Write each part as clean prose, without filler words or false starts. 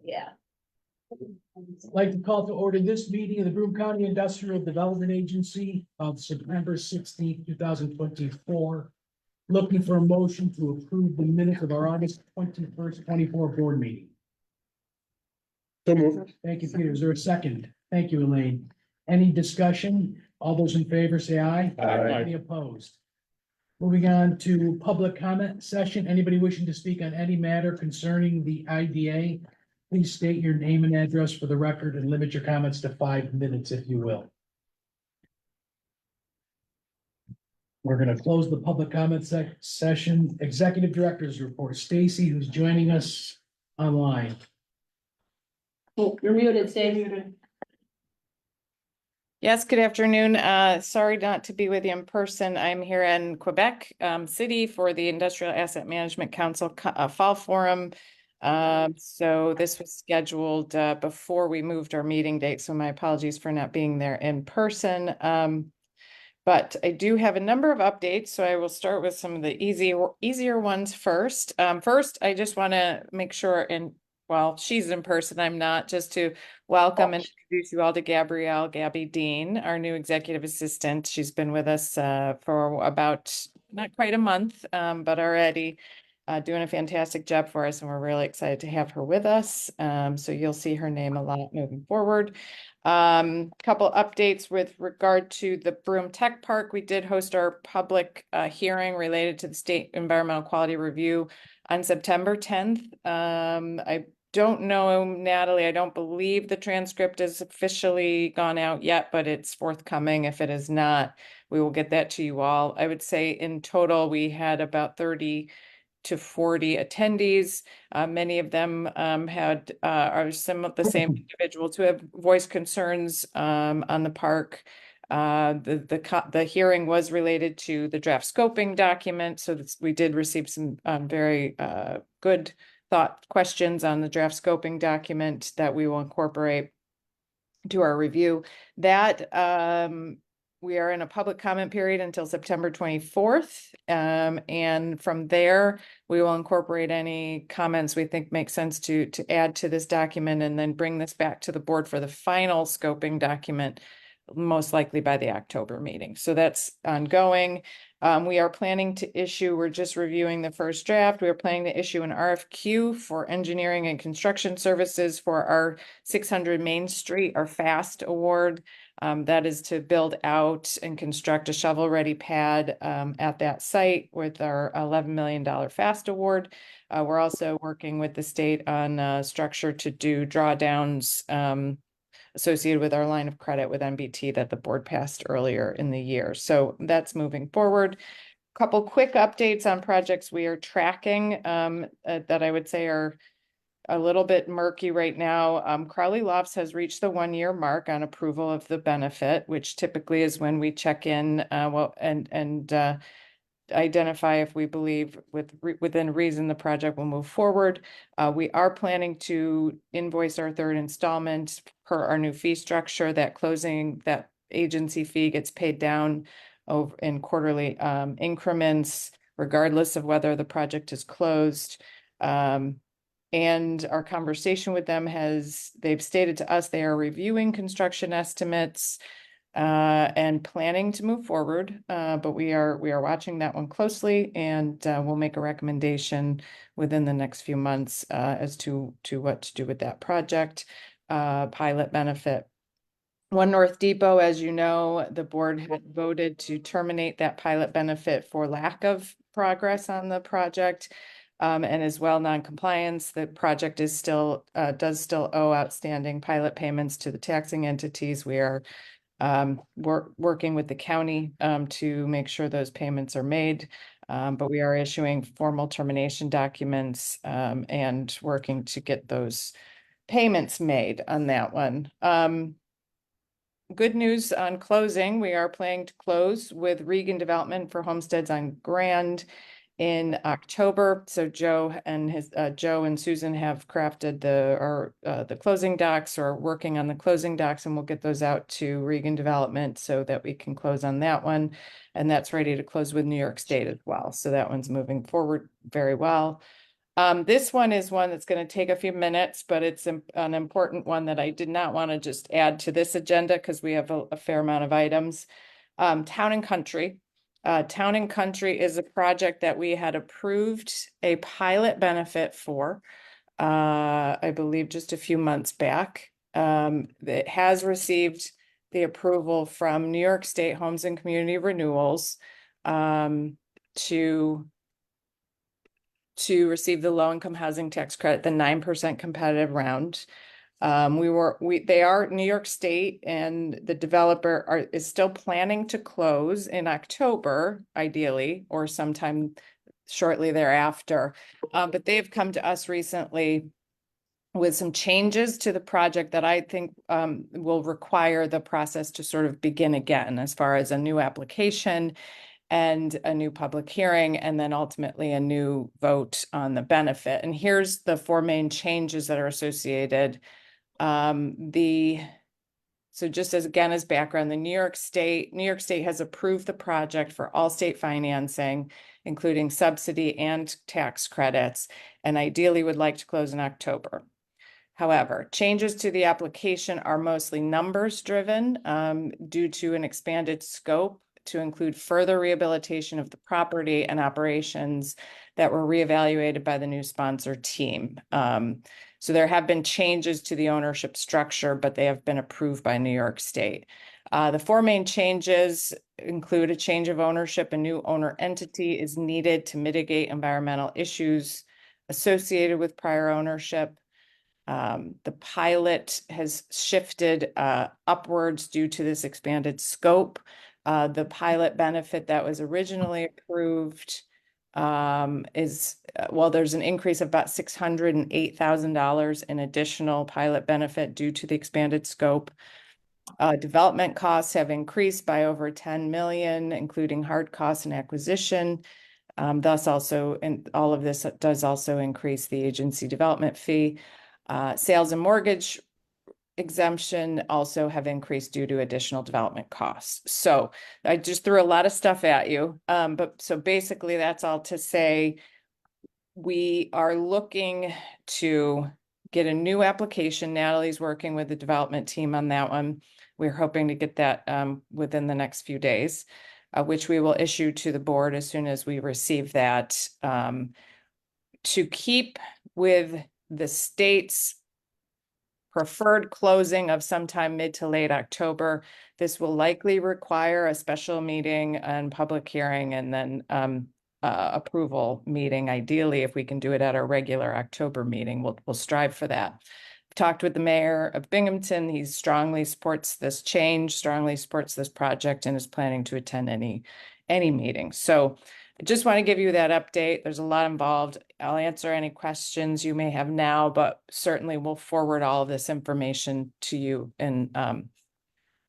Yeah. I'd like to call to order this meeting of the Broome County Industrial Development Agency of September 16th, 2024. Looking for a motion to approve the minutes of our August 21st, 24 board meeting. So moved. Thank you, Peter. Is there a second? Thank you, Elaine. Any discussion? All those in favor say aye. Aye. Any opposed? Moving on to public comment session. Anybody wishing to speak on any matter concerning the IDA, please state your name and address for the record and limit your comments to 5 minutes if you will. We're going to close the public comment session. Executive Director's Report. Stacy, who's joining us online. Oh, you're muted, stay muted. Yes, good afternoon. Sorry not to be with you in person. I'm here in Quebec City for the Industrial Asset Management Council Fall Forum. So this was scheduled before we moved our meeting date, so my apologies for not being there in person. But I do have a number of updates, so I will start with some of the easier ones first. First, I just want to make sure, and well, she's in person, I'm not, just to welcome and introduce you all to Gabby Dean, our new executive assistant. She's been with us for about not quite a month, but already doing a fantastic job for us, and we're really excited to have her with us. So you'll see her name a lot moving forward. Couple updates with regard to the Broome Tech Park. We did host our public hearing related to the State Environmental Quality Review on September 10th. I don't know, Natalie, I don't believe the transcript is officially gone out yet, but it's forthcoming. If it is not, we will get that to you all. I would say in total, we had about 30 to 40 attendees. Many of them are some of the same individuals who have voiced concerns on the park. The hearing was related to the draft scoping document, so we did receive some very good questions on the draft scoping document that we will incorporate to our review. That we are in a public comment period until September 24th. And from there, we will incorporate any comments we think make sense to add to this document and then bring this back to the board for the final scoping document, most likely by the October meeting. So that's ongoing. We are planning to issue, we're just reviewing the first draft. We are planning to issue an RFQ for engineering and construction services for our 600 Main Street, our FAST award. That is to build out and construct a shovel-ready pad at that site with our $11 million FAST award. We're also working with the state on a structure to do drawdowns associated with our line of credit with MBT that the board passed earlier in the year. So that's moving forward. A couple quick updates on projects we are tracking that I would say are a little bit murky right now. Crowley Lofts has reached the 1-year mark on approval of the benefit, which typically is when we check in and identify if we believe within reason the project will move forward. We are planning to invoice our third installment per our new fee structure. That agency fee gets paid down over in quarterly increments, regardless of whether the project is closed. And our conversation with them they've stated to us they are reviewing construction estimates and planning to move forward, but we are watching that one closely, and we'll make a recommendation within the next few months as to what to do with that project. Pilot benefit. One North Depot, as you know, the board had voted to terminate that pilot benefit for lack of progress on the project. And as well, non-compliance. The project is does still owe outstanding pilot payments to the taxing entities. We are working with the county to make sure those payments are made, but we are issuing formal termination documents and working to get those payments made on that one. Good news on closing. We are planning to close with Regan Development for Homesteads on Grand in October. So Joe and Susan have crafted the closing docs, or working on the closing docs, and we'll get those out to Regan Development so that we can close on that one. And that's ready to close with New York State as well. So that one's moving forward very well. This one is one that's going to take a few minutes, but it's an important one that I did not want to just add to this agenda because we have a fair amount of items. Town and Country. Town and Country is a project that we had approved a pilot benefit for, I believe just a few months back. It has received the approval from New York State Homes and Community Renewals to receive the low-income housing tax credit, the 9% competitive round. They are New York State, and the developer is still planning to close in October, ideally, or sometime shortly thereafter. But they've come to us recently with some changes to the project that I think will require the process to sort of begin again, as far as a new application and a new public hearing, and then ultimately a new vote on the benefit. And here's the four main changes that are associated. So just as background, the New York State has approved the project for all state financing, including subsidy and tax credits, and ideally would like to close in October. However, changes to the application are mostly numbers driven due to an expanded scope to include further rehabilitation of the property and operations that were reevaluated by the new sponsor team. So there have been changes to the ownership structure, but they have been approved by New York State. The four main changes include a change of ownership. A new owner entity is needed to mitigate environmental issues associated with prior ownership. The pilot has shifted upwards due to this expanded scope. The pilot benefit that was originally approved there's an increase of about $608,000 in additional pilot benefit due to the expanded scope. Development costs have increased by over 10 million, including hard costs and acquisition. Thus also, and all of this does also increase the agency development fee. Sales and mortgage exemption also have increased due to additional development costs. So I just threw a lot of stuff at you. But so basically that's all to say we are looking to get a new application. Natalie's working with the development team on that one. We're hoping to get that within the next few days, which we will issue to the board as soon as we receive that. To keep with the state's preferred closing of sometime mid to late October, this will likely require a special meeting and public hearing, and then approval meeting. Ideally, if we can do it at our regular October meeting, we'll strive for that. I've talked with the mayor of Binghamton. He strongly supports this change, strongly supports this project, and is planning to attend any meeting. So I just want to give you that update. There's a lot involved. I'll answer any questions you may have now, but certainly we'll forward all of this information to you in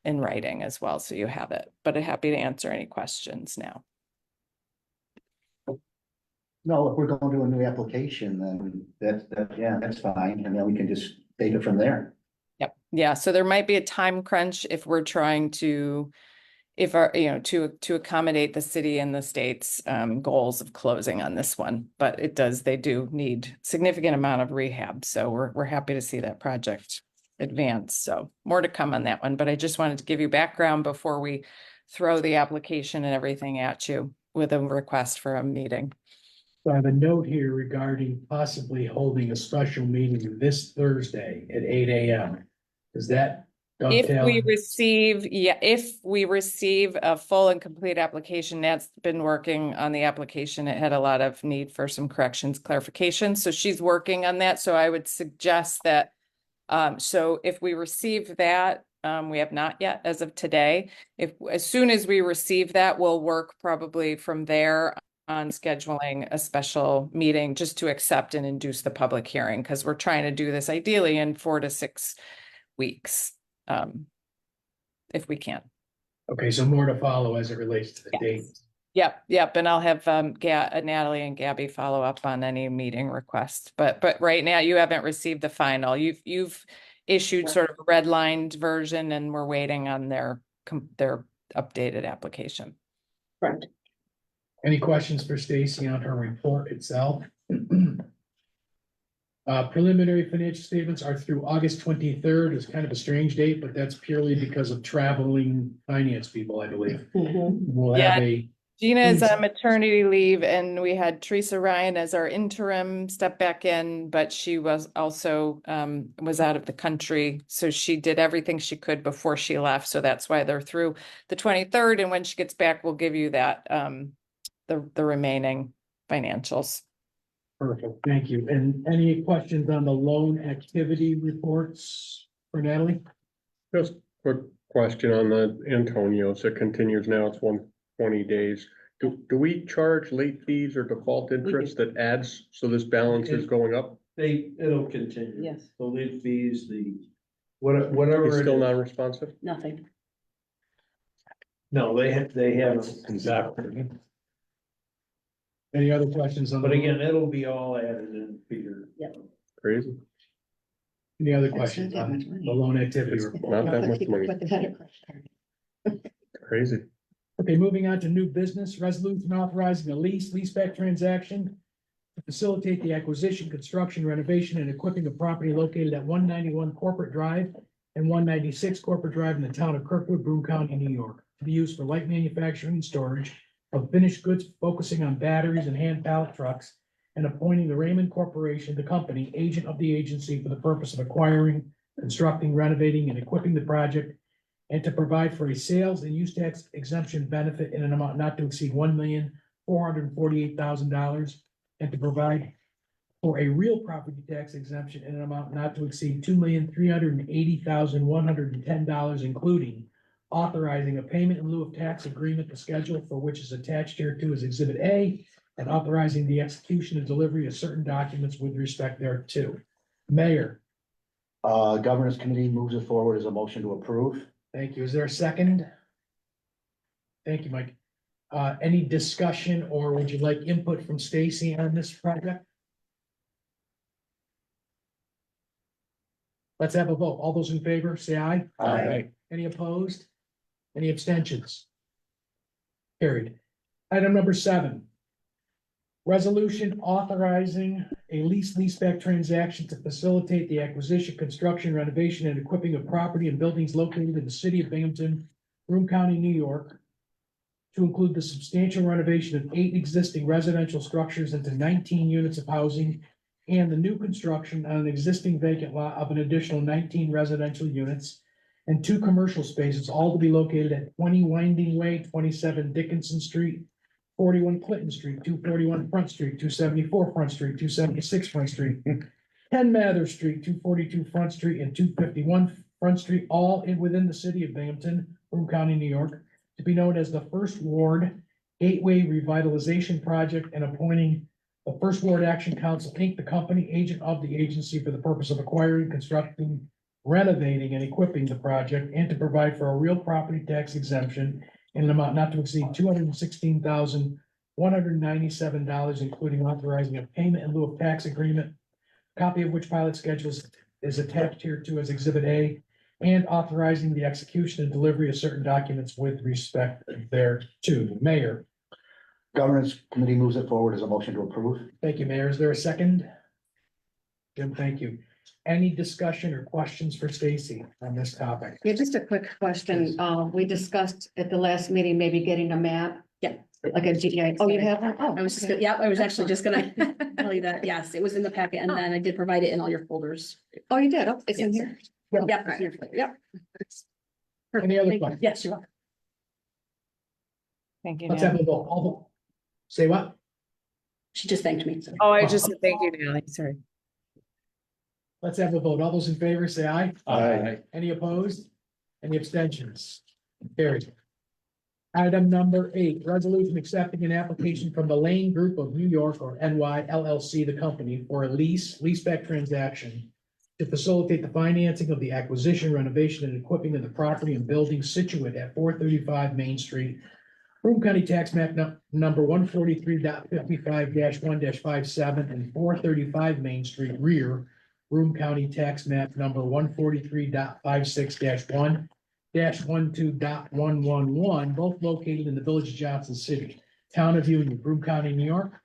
writing as well, so you have it. But I'm happy to answer any questions now. No, if we're going to do a new application, then that's fine, and then we can just take it from there. Yep. Yeah. So there might be a time crunch if we're trying to, to accommodate the city and the state's goals of closing on this one. But they do need significant amount of rehab. So we're happy to see that project advance. So more to come on that one. But I just wanted to give you background before we throw the application and everything at you with a request for a meeting. So I have a note here regarding possibly holding a special meeting this Thursday at 8 a.m. Does that dovetail? If we receive a full and complete application, Nat's been working on the application. It had a lot of need for some corrections, clarifications. So she's working on that. So I would suggest that, so if we receive that, we have not yet as of today. As soon as we receive that, we'll work probably from there on scheduling a special meeting just to accept and induce the public hearing, because we're trying to do this ideally in 4 to 6 weeks, if we can. Okay, so more to follow as it relates to the date. Yep, and I'll have Natalie and Gabby follow up on any meeting requests, but right now you haven't received the final. You've issued sort of a redlined version and we're waiting on their updated application. Correct. Any questions for Stacy on her report itself? Preliminary financial statements are through August 23rd. It's kind of a strange date, but that's purely because of traveling finance people, I believe. We'll have a. Gina is Please. on maternity leave and we had Teresa Ryan as our interim step back in, but she was also was out of the country. So she did everything she could before she left. So that's why they're through the 23rd. And when she gets back, we'll give you that the remaining financials. Perfect, thank you. And any questions on the loan activity reports for Natalie? Just quick question on the Antonio's. It continues now. It's 120 days. Do we charge late fees or default interest that adds, so this balance is going up? It'll continue. Yes. The late fees, whatever. He's it still is. non-responsive? Nothing. No, they haven't. Exactly. Any other questions on? But the again, it'll be all added in figure. Crazy. Any other That's questions not that on much money. the loan activity It's report? not that much money. But the better. Crazy. Okay, moving on to new business, resolution authorizing a leaseback transaction to facilitate the acquisition, construction, renovation, and equipping of property located at 191 Corporate Drive and 196 Corporate Drive in the town of Kirkwood, Broome County, New York, to be used for light manufacturing and storage of finished goods, focusing on batteries and hand pallet trucks, and appointing the Raymond Corporation, the company, agent of the agency for the purpose of acquiring, constructing, renovating, and equipping the project, and to provide for a sales and use tax exemption benefit in an amount not to exceed $1,448,000, and to provide for a real property tax exemption in an amount not to exceed $2,380,110, including authorizing a payment in lieu of tax agreement, the schedule for which is attached here to is Exhibit A, and authorizing the execution and delivery of certain documents with respect thereto. Mayor, Governance Committee moves it forward as a motion to approve. thank you. Is there a second? Thank you, Mike. Any discussion or would you like input from Stacy on this project? Let's have a vote. All those in favor, say aye. Aye. Any opposed? Any abstentions? Carried. Item number 7. Resolution authorizing a leaseback transaction to facilitate the acquisition, construction, renovation, and equipping of property and buildings located in the city of Binghamton, Broome County, New York, to include the substantial renovation of 8 existing residential structures into 19 units of housing and the new construction on an existing vacant lot of an additional 19 residential units and 2 commercial spaces, all to be located at 20 Winding Way, 27 Dickinson Street, 41 Clinton Street, 241 Front Street, 274 Front Street, 276 Front Street, 10 Mather Street, 242 Front Street, and 251 Front Street, all within the city of Binghamton, Broome County, New York, to be known as the First Ward Gateway Revitalization Project, and appointing the First Ward Action Council, Inc., the company agent of the agency for the purpose of acquiring, constructing, renovating, and equipping the project, and to provide for a real property tax exemption in an amount not to exceed $216,197, including authorizing a payment in lieu of tax agreement, copy of which pilot schedule is attached here to as Exhibit A, and authorizing the execution and delivery of certain documents with respect thereto. Mayor. Governance Committee moves it forward as a motion to approve. Thank you, Mayor. Is there a second? Jim, thank you. Any discussion or questions for Stacy on this topic? Yeah, just a quick question. We discussed at the last meeting, maybe getting a map. Yeah. Like a GTI. Oh, you have one? Oh, I was just, okay. yeah, I was actually just gonna tell you that. Yes, it was in the packet and then I did provide it in all your folders. Oh, you did? Oh, it's in Yes. here? Yep. Right. Yep. Any other Thank you. questions? Yes, you are. Thank you. Let's have Natalie. a vote. Say what? She just thanked me. Oh, I just said thank you, Natalie. Sorry. Let's have a vote. All those in favor, say aye. Aye. Any opposed? Any abstentions? Carried. Item number 8, resolution accepting an application from the Lane Group of New York, or NY LLC, the company, for a leaseback transaction to facilitate the financing of the acquisition, renovation, and equipping of the property and buildings situate at 435 Main Street, Broome County Tax Map number 143.55-1-57 and 435 Main Street rear. Broome County Tax Map number 143.56-1-12.111, both located in the Village of Johnson City, Town of Union, Broome County, New York.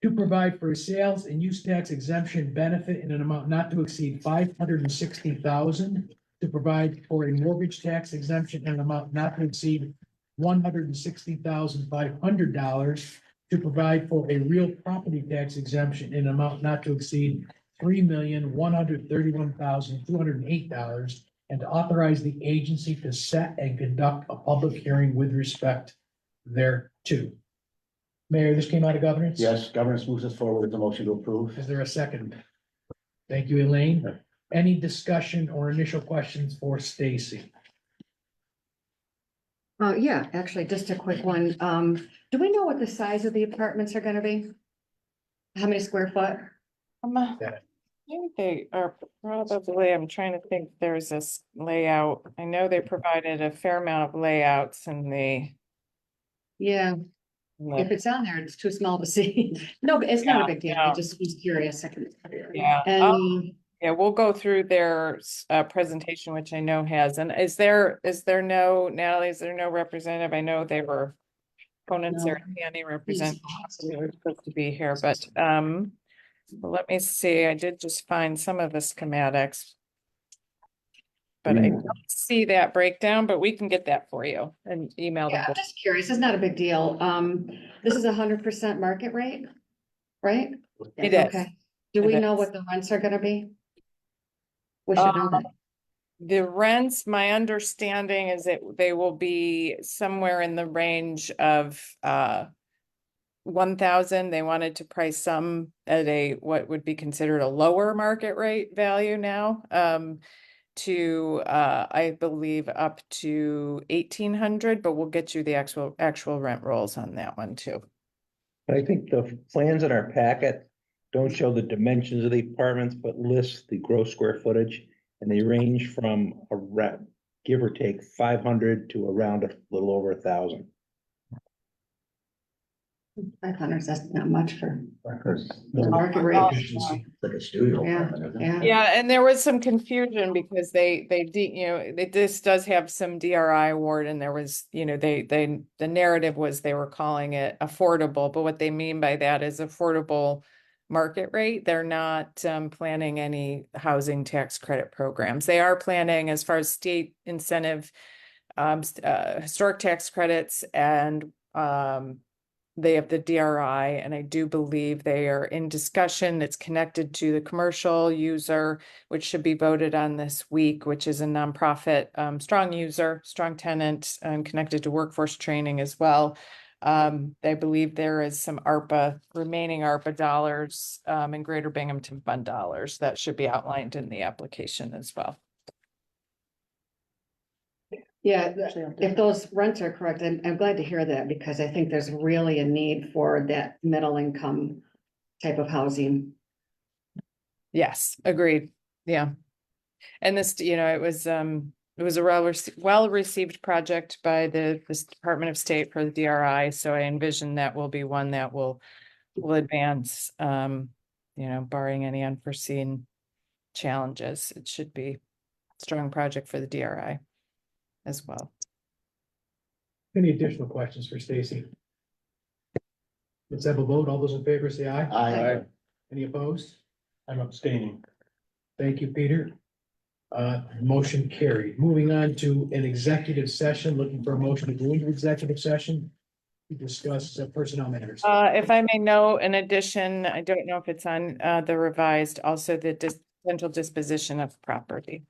To provide for a sales and use tax exemption benefit in an amount not to exceed $560,000. To provide for a mortgage tax exemption in an amount not to exceed $160,500. To provide for a real property tax exemption in an amount not to exceed $3,131,208. And to authorize the agency to set and conduct a public hearing with respect thereto. Mayor, this came out of governance? Yes, governance moves us forward with the motion to approve. Is there a second? Thank you, Elaine. Any discussion or initial questions for Stacy? Yeah, actually, just a quick one. Do we know what the size of the apartments are gonna be? How many square foot? I think they are probably, I'm trying to think, there's this layout. I know they provided a fair amount of layouts in Yeah, if it's on there, it's too small to see. No, but it's not a big deal. I Yeah. just was curious. Yeah. And Yeah, we'll go through their presentation, which I know has, and is there no, Natalie, is there no representative? I know they were opponents No. or Annie represent, they were supposed to be here, but well, let me see, I did just find some of the schematics. But I don't see that breakdown, but we can get that for you and email yeah, I'm them. just curious. It's not a big deal. This is 100% market rate, right? It is. Okay. Do It we know is. what the rents are gonna be? We should know that. The rents, my understanding is that they will be somewhere in the range of 1,000. They wanted to price some at what would be considered a lower market rate value now. To I believe up to 1,800, but we'll get you the actual rent rolls on that one too. I think the plans in our packet don't show the dimensions of the apartments, but list the gross square footage. And they range from give or take 500 to around a little over 1,000. 500, that's not much for Records. market rate. Efficiency. Like a studio Yeah, apartment, isn't it? yeah. Yeah, and there was some confusion because this does have some DRI award, and there was, the narrative was they were calling it affordable, but what they mean by that is affordable market rate. They're not planning any housing tax credit programs. They are planning, as far as state incentive, historic tax credits, and they have the DRI, and I do believe they are in discussion. It's connected to the commercial user, which should be voted on this week, which is a nonprofit, strong user, strong tenant, and connected to workforce training as well. I believe there is some remaining ARPA dollars, and Greater Binghamton Fund dollars that should be outlined in the application as well. Yeah, if those rents are correct, I'm glad to hear that, because I think there's really a need for that middle income type of housing. Yes, agreed. Yeah. And this, it was a well-received project by this Department of State for the DRI. So I envision that will be one that will advance, barring any unforeseen challenges. It should be a strong project for the DRI as well. Any additional questions for Stacy? Let's have a vote. All those in favor say aye. Aye. Any opposed? I'm abstaining. Thank you, Peter. Motion carried. Moving on to an executive session, looking for a motion to go into executive session to discuss personnel matters. If I may know, in addition, I don't know if it's on the revised, also the potential disposition of property.